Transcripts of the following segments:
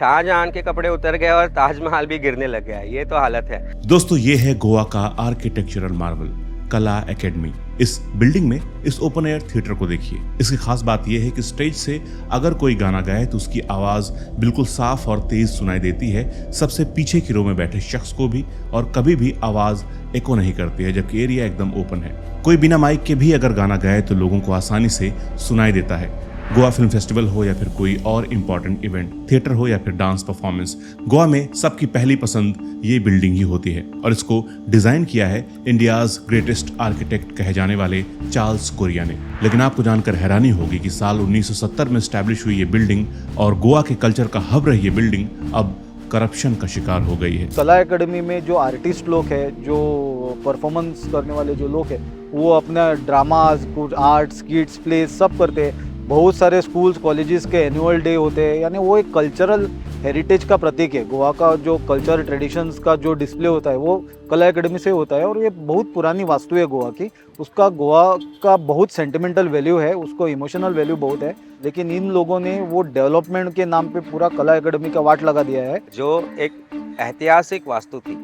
शाहजहां के कपड़े उतर गए और ताजमहल भी गिरने लग गया, ये तो हालत है। दोस्तों, ये है गोवा का आर्किटेक्चरल मार्वल कला एकेडमी। इस बिल्डिंग में इस ओपन एयर थिएटर को देखिए। इसकी खास बात यह है कि स्टेज से अगर कोई गाना गाए तो उसकी आवाज बिल्कुल साफ और तेज सुनाई देती है, सबसे पीछे की रो में बैठे शख्स को भी, और कभी भी आवाज एको नहीं करती है, जबकि एरिया एकदम ओपन है। कोई बिना माइक के भी अगर गाना गाए तो लोगों को आसानी से सुनाई देता है। गोवा फिल्म फेस्टिवल हो या फिर कोई और इम्पोर्टेंट इवेंट, थिएटर हो या फिर डांस परफॉर्मेंस, गोवा में सबकी पहली पसंद ये बिल्डिंग ही होती है। और इसको डिजाइन किया है इंडियाज ग्रेटेस्ट आर्किटेक्ट कहे जाने वाले चार्ल्स कोरिया ने। लेकिन आपको जानकर हैरानी होगी कि साल 1970 में स्टैब्लिश हुई ये बिल्डिंग और गोवा के कल्चर का हब रही ये बिल्डिंग अब करप्शन का शिकार हो गई है। कला एकेडमी में जो आर्टिस्ट लोग हैं, जो परफॉर्मेंस करने वाले जो लोग हैं, वो अपना ड्रामाज, कुछ आर्ट, स्किट्स, प्लेज सब करते हैं। बहुत सारे स्कूल्स, कॉलेजेस के एनुअल डे होते हैं, यानी वो एक कल्चरल हेरिटेज का प्रतीक है। गोवा का जो कल्चर ट्रेडिशंस का जो डिस्प्ले होता है वो कला एकेडमी से होता है, और ये बहुत पुरानी वास्तु है गोवा की। उसका गोवा का बहुत सेंटिमेंटल वैल्यू है, उसको इमोशनल वैल्यू बहुत है, लेकिन इन लोगों ने वो डेवलपमेंट के नाम पे पूरा कला एकेडमी का वाट लगा दिया है। जो एक ऐतिहासिक वास्तु थी,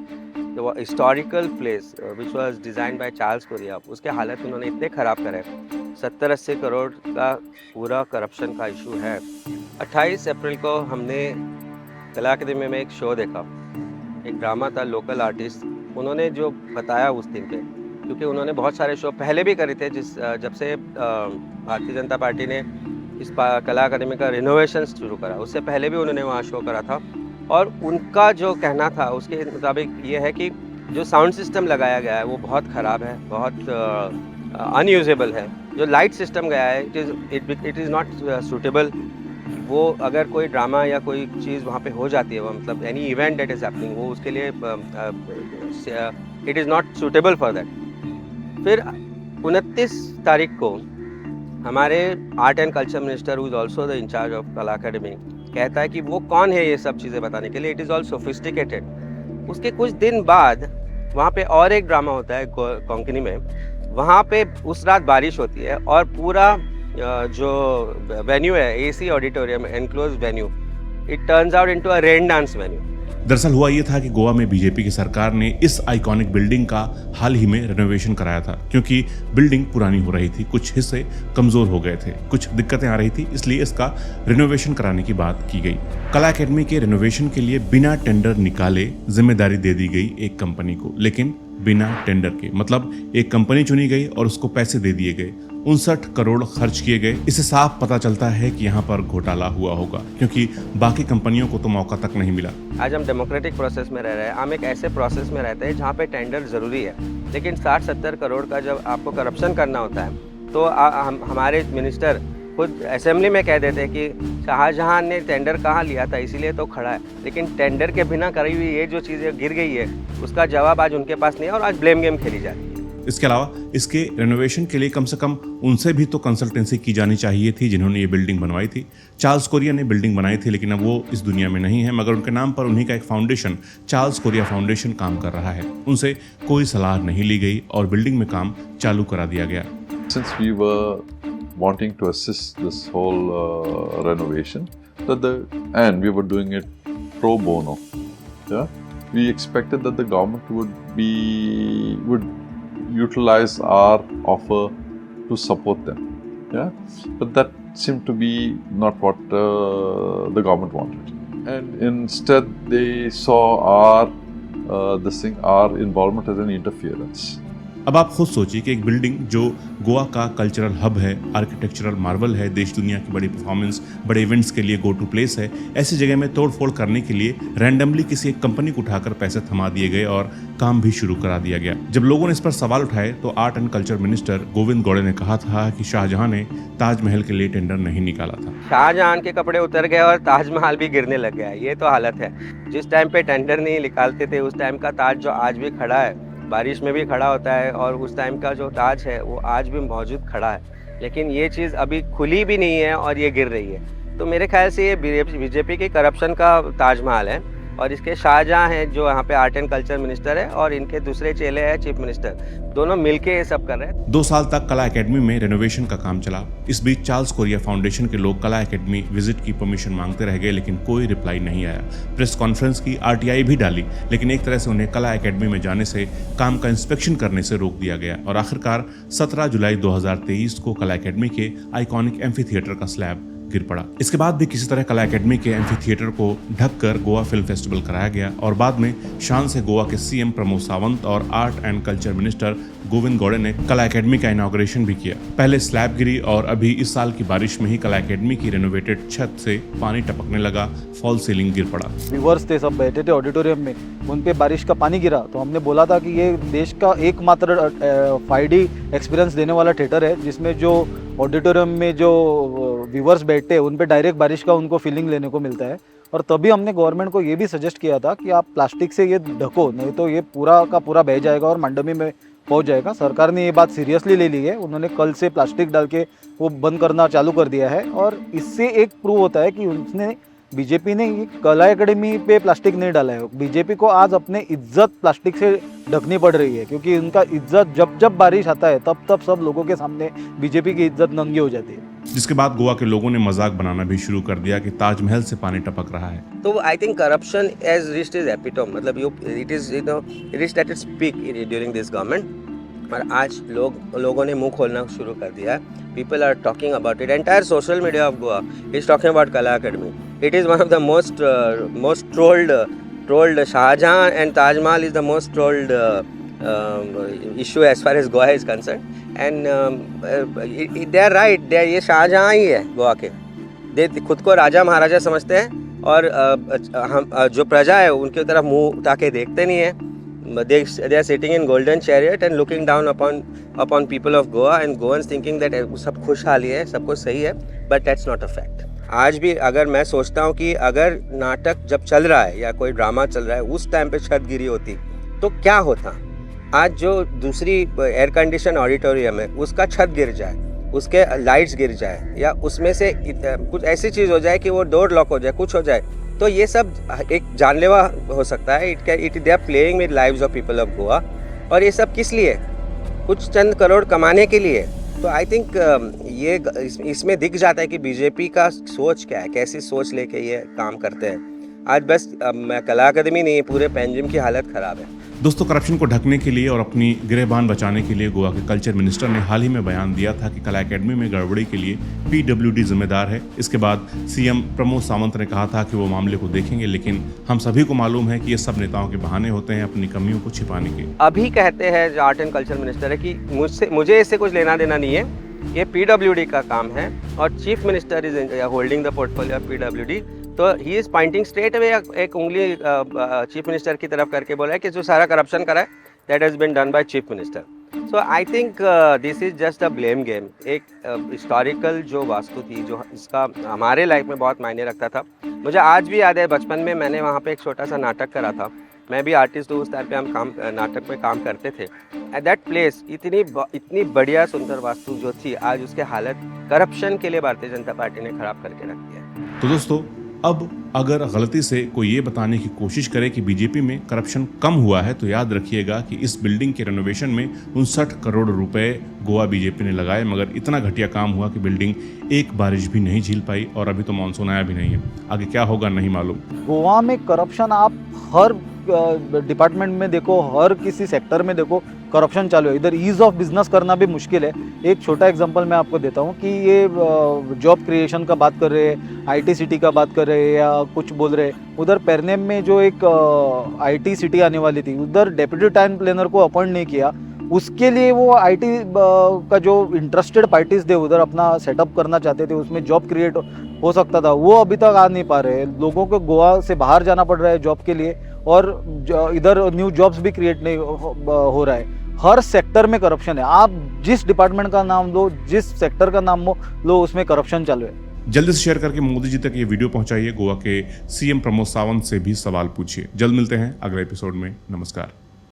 जो historical place which was designed by Charles Korea, उसके हालत उन्होंने इतने ख़राब करे। 70-80 करोड़ का पूरा करप्शन का इशू है। 28 अप्रैल को हमने कला अकेडमी में एक शो देखा, एक ड्रामा था, लोकल आर्टिस्ट उन्होंने जो बताया उस दिन पे, क्योंकि उन्होंने बहुत सारे शो पहले भी करे थे। जब से भारतीय जनता पार्टी ने इस कला अकेडमी का रिनोवेशन शुरू करा, उससे पहले भी उन्होंने वहाँ शो करा था। और उनका जो कहना था उसके मुताबिक ये है कि जो साउंड सिस्टम लगाया गया है वो बहुत ख़राब है, बहुत अनयूजेबल है। जो लाइट सिस्टम गया है इट इज़ नॉट सूटेबल। वो अगर कोई ड्रामा या कोई चीज़ वहाँ पे हो जाती है, वो मतलब any event that is happening, वो उसके लिए it is not suitable for that. फिर 29 तारीख को हमारे art and culture minister, who is also the incharge of Kala academy, कहता है कि वो कौन है ये सब चीज़ें बताने के लिए, इट इज़ ऑल सोफिस्टिकेटेड। उसके कुछ दिन बाद वहाँ पे और एक ड्रामा होता है कोंकणी में। वहाँ पे उस रात बारिश होती है और पूरा जो वेन्यू है, AC auditorium, enclose venue, it turns out into a rain dance venue. दरअसल हुआ ये था कि गोवा में बीजेपी की सरकार ने इस आइकॉनिक बिल्डिंग का हाल ही में रेनोवेशन कराया था, क्योंकि बिल्डिंग पुरानी हो रही थी, कुछ हिस्से कमजोर हो गए थे, कुछ दिक्कतें आ रही थी, इसलिए इसका रेनोवेशन कराने की बात की गई। कला एकेडमी के रेनोवेशन के लिए बिना टेंडर निकाले जिम्मेदारी दे दी गई एक कंपनी को, लेकिन बिना टेंडर के, मतलब एक कंपनी चुनी गई और उसको पैसे दे दिए गए, 59 करोड़ खर्च किए गए। इससे साफ पता चलता है कि यहाँ पर घोटाला हुआ होगा, क्योंकि बाकी कंपनियों को तो मौका तक नहीं मिला। आज हम डेमोक्रेटिक प्रोसेस में रह रहे हैं, हम एक ऐसे प्रोसेस में रहते हैं जहाँ पे टेंडर ज़रूरी है, लेकिन 60-70 करोड़ का जब आपको करप्शन करना होता है तो हमारे मिनिस्टर खुद असेंबली में कह देते हैं कि शाहजहां ने टेंडर कहाँ लिया था, इसीलिए तो खड़ा है। लेकिन टेंडर के बिना करी हुई ये जो चीज़ें गिर गई है, उसका जवाब आज उनके पास नहीं है और आज ब्लेम गेम खेली जा रही है। इसके अलावा इसके रेनोवेशन के लिए कम से कम उनसे भी तो कंसल्टेंसी की जानी चाहिए थी जिन्होंने ये बिल्डिंग बनवाई थी। चार्ल्स कोरिया ने बिल्डिंग बनाई थी, लेकिन अब वो इस दुनिया में नहीं है, मगर उनके नाम पर उन्हीं का एक फाउंडेशन, चार्ल्स कोरिया फाउंडेशन, काम कर रहा है। उनसे कोई सलाह नहीं ली गई और बिल्डिंग में काम चालू करा दिया गया। Since we were wanting to assist this whole renovation, and we were doing it pro bono, yeah, we expected that the government would utilize our offer to support them, yeah, but that seemed to be not what the government wanted, and instead they saw our involvement as an interference. अब आप खुद सोचिए कि एक building जो गोवा का cultural hub है, architectural Marvel है, देश दुनिया की बड़ी परफॉर्मेंस, बड़े इवेंट्स के लिए गो टू प्लेस है, ऐसी जगह में तोड़फोड़ करने के लिए रैंडमली किसी एक कंपनी को उठाकर पैसे थमा दिए गए और काम भी शुरू करा दिया गया। जब लोगों ने इस पर सवाल उठाए तो art and culture minister Govind Gaude ने कहा था कि शाहजहां ने ताजमहल के लिए टेंडर नहीं निकाला था। शाहजहां के कपड़े उतर गए और ताजमहल भी गिरने लग गया, ये तो हालत है। जिस टाइम पे टेंडर नहीं निकालते थे, उस टाइम का ताज जो आज भी खड़ा है, बारिश में भी खड़ा होता है, और उस टाइम का जो ताज है वो आज भी मौजूद खड़ा है। लेकिन ये चीज़ अभी खुली भी नहीं है और ये गिर रही है। तो मेरे ख्याल से ये बीजेपी के करप्शन का ताजमहल है। और इसके शाहजहां हैं जो यहाँ पे आर्ट एंड कल्चर मिनिस्टर है, और इनके दूसरे चेले हैं चीफ मिनिस्टर, दोनों मिलके ये सब कर रहे हैं। 2 साल तक कला एकेडमी में रेनोवेशन का काम चला। इस बीच चार्ल्स कोरिया फाउंडेशन के लोग कला एकेडमी विजिट की परमिशन मांगते रह गए, लेकिन कोई रिप्लाई नहीं आया। प्रेस कॉन्फ्रेंस की आरटीआई भी डाली, लेकिन एक तरह से उन्हें कला एकेडमी में जाने से, काम का इंस्पेक्शन करने से रोक दिया गया और आखिरकार 17 जुलाई 2023 को कला एकेडमी के आइकॉनिक एम्फी थिएटर का स्लैब गिर पड़ा। इसके बाद भी किसी तरह कला एकेडमी के एम्फी थिएटर को ढककर गोवा फिल्म फेस्टिवल कराया गया और बाद में शान से गोवा के सीएम प्रमोद सावंत और art and culture minister Govind Gaude ने कला एकेडमी का इनॉग्रेशन भी किया। पहले स्लैब गिरी और अभी इस साल की बारिश में ही कला एकेडमी की रेनोवेटेड छत से पानी टपकने लगा, फॉल सीलिंग गिर पड़ा। व्यूअर्स थे, सब बैठे थे ऑडिटोरियम में, उन पे बारिश का पानी गिरा तो हमने बोला था कि ये देश का एकमात्र 5D एक्सपीरियंस देने वाला थिएटर है जिसमें जो ऑडिटोरियम में जो व्यूअर्स बैठते हैं उन पे डायरेक्ट बारिश का उनको फीलिंग लेने को मिलता है। और तभी हमने गवर्नमेंट को ये भी सजेस्ट किया था कि आप प्लास्टिक से ये ढको, नहीं तो ये पूरा का पूरा बह जाएगा और मंडमी में पहुंच जाएगा। सरकार ने ये बात सीरियसली ले ली है, उन्होंने कल से प्लास्टिक डाल के वो बंद करना चालू कर दिया है। और इससे एक प्रूव होता है कि उसने बीजेपी ने ये कला एकेडमी पे प्लास्टिक नहीं डाला है। बीजेपी को आज अपने इज्जत प्लास्टिक से ढकनी पड़ रही है, क्योंकि उनका इज्जत जब जब बारिश आता है तब सब लोगों के सामने बीजेपी की इज्जत नंगी हो जाती है। जिसके बाद गोवा के लोगों ने मजाक बनाना भी शुरू कर दिया कि ताजमहल से पानी टपक रहा है। तो I think corruption as reached is epitome, मतलब it is reached at its peak during this government. और आज लोगों ने मुंह खोलना शुरू कर दिया है। People are talking about it, entire social media of Goa is talking about Kala Academy. It is one of the most trolled Shahjahan and Taj Mahal is the most trolled issue as far as Goa is concerned. And they are right, ये शाहजहां ही है गोवा के। दे खुद को राजा महाराजा समझते हैं और हम जो प्रजा है उनकी तरफ मुंह उठा के देखते नहीं है। They are sitting in golden chariot and looking down upon people of Goa, and Goans thinking that सब खुशहाली है, सब कुछ सही है, but that's not a fact. आज भी अगर मैं सोचता हूँ कि अगर नाटक जब चल रहा है या कोई ड्रामा चल रहा है उस टाइम पे छत गिरी होती तो क्या होता। आज जो दूसरी एयर कंडीशन ऑडिटोरियम है उसका छत गिर जाए, उसके लाइट्स गिर जाए, या उसमें से कुछ ऐसी चीज़ हो जाए कि वो डोर लॉक हो जाए, कुछ हो जाए, तो ये सब एक जानलेवा हो सकता है। They are playing with lives of people of Goa. और ये सब किस लिए? कुछ चंद करोड़ कमाने के लिए। तो आई थिंक ये इसमें दिख जाता है कि बीजेपी का सोच क्या है, कैसी सोच लेके ये काम करते हैं। आज बस कला अकादमी नहीं, पूरे पैंजिम की हालत ख़राब है। दोस्तों, करप्शन को ढकने के लिए और अपनी गिरहबान बचाने के लिए गोवा के कल्चर मिनिस्टर ने हाल ही में बयान दिया था कि कला एकेडमी में गड़बड़ी के लिए PWD जिम्मेदार है। इसके बाद सीएम प्रमोद सावंत ने कहा था कि वो मामले को देखेंगे, लेकिन हम सभी को मालूम है कि ये सब नेताओं के बहाने होते हैं अपनी कमियों को छिपाने के। अभी कहते हैं जो आर्ट एंड कल्चर मिनिस्टर है कि मुझे इससे कुछ लेना देना नहीं है, ये PWD का काम है और chief minister is holding the portfolio of PWD। तो he is pointing straight away एक उंगली चीफ मिनिस्टर की तरफ करके बोला है कि जो सारा करप्शन करा है that has been done by chief minister. So I think this is just a blame game. एक हिस्टोरिकल जो वास्तु थी जो इसका हमारे लाइफ में बहुत मायने रखता था। मुझे आज भी याद है बचपन में मैंने वहाँ पे एक छोटा सा नाटक करा था। मैं भी आर्टिस्ट हूँ, उस टाइम पे हम नाटक में काम करते थे। एट दैट प्लेस इतनी बढ़िया सुंदर वास्तु जो थी आज उसके हालत करप्शन के लिए भारतीय जनता पार्टी ने खराब करके रख दिया है। तो दोस्तों, अब अगर गलती से कोई ये बताने की कोशिश करे कि बीजेपी में करप्शन कम हुआ है तो याद रखिएगा कि इस बिल्डिंग के रेनोवेशन में 59 करोड़ रुपए गोवा बीजेपी ने लगाए, मगर इतना घटिया काम हुआ कि बिल्डिंग एक बारिश भी नहीं झील पाई और अभी तो मानसून आया भी नहीं है। आगे क्या होगा नहीं मालूम। गोवा में करप्शन आप हर डिपार्टमेंट में देखो, हर किसी सेक्टर में देखो करप्शन चालू है। इधर ईज ऑफ बिजनेस करना भी मुश्किल है। एक छोटा एग्जांपल मैं आपको देता हूँ कि ये जॉब क्रिएशन का बात कर रहे हैं, IT सिटी का बात कर रहे हैं या कुछ बोल रहे हैं। उधर पेरनेम में जो एक IT सिटी आने वाली थी, उधर डेप्यूटी टाउन प्लानर को अपॉइंट नहीं किया। उसके लिए वो IT का जो इंटरेस्टेड पार्टीज थे उधर अपना सेटअप करना चाहते थे, उसमें जॉब क्रिएट हो सकता था, वो अभी तक आ नहीं पा रहे। लोगों को गोवा से बाहर जाना पड़ रहा है जॉब के लिए और इधर न्यू जॉब्स भी क्रिएट नहीं हो रहा है। हर सेक्टर में करप्शन है। आप जिस डिपार्टमेंट का नाम लो, जिस सेक्टर का नाम लो, उसमें करप्शन चालू है। जल्दी से शेयर करके मोदी जी तक ये वीडियो पहुंचाइए। गोवा के सीएम प्रमोद सावंत से भी सवाल पूछिए। जल्द मिलते हैं अगले एपिसोड में। नमस्कार।